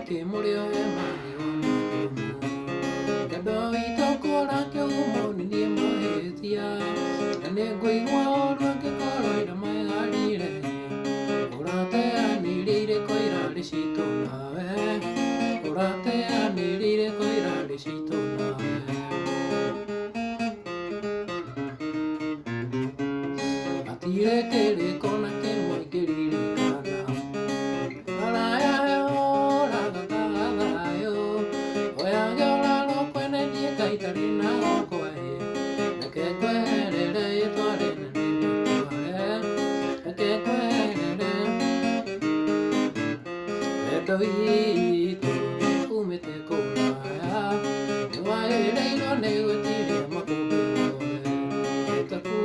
ke murio emani onu kado itokora ke umoni ni mohetia ane goigwa orange koroira mai harire urate anirire koira rishito nawe urate anirire koira rishito nawe atire kere kona ke moigirire kana araya ora gagayo oya gora lo kwene die kaitari na koe ke kwerere itware ne ke kwerere edoito umete kona wae reino ne utire makupe taku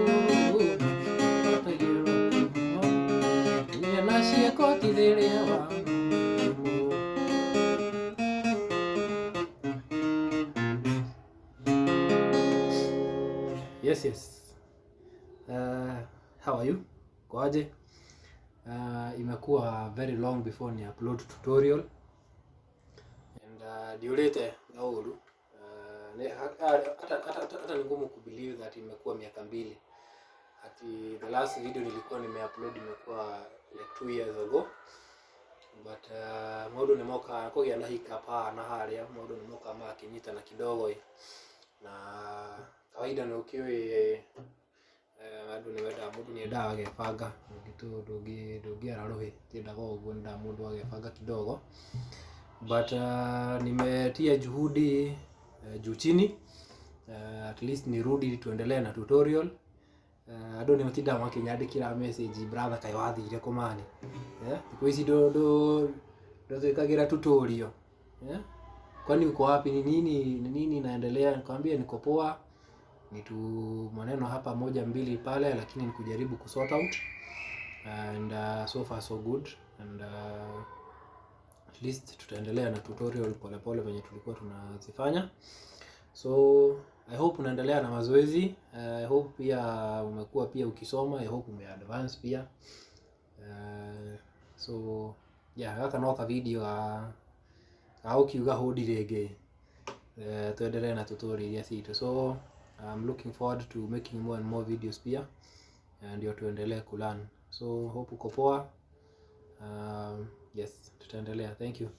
Yes. How are you? Kwaje? Imekuwa very long before ni upload tutorial and diulete gauru hata ni ngumu kubelieve that imekuwa miaka 2 ati the last video nilikuwa nimeupload imekuwa like 2 years ago but modu ni moka kogia na hikapa na haria modu ni moka makinyita na kidogo na kawaida ni ukiwe adu ni weda modu ni dawa agefanga gitu dogi ararohe tenda go gwenda modu agefanga kidogo but nimetia juhudi juu chini at least nirudi tuendelee na tutorial. Ado ni mutinda makinyandikira message brother kai wathire kumani iko ici ndo twikagira tutorial kwani uko wapi ni nini naendelea nikwambia niko poa ni tu maneno hapa moja mbili pale lakini nikujaribu kusort out and so far so good and at least tutaendelea na tutorial pole pole venye tulikuwa tunazifanya. So I hope unaendelea na mazoezi. I hope pia umekuwa pia ukisoma. I hope umeadvance pia. So yeah, hata noka video au kiuga hodi rege tuendelee na tutorial ya sito. So I'm looking forward to making more and more videos pia ndio tuendelee kulearn. So hope uko poa. Yes, tutaendelea. Thank you.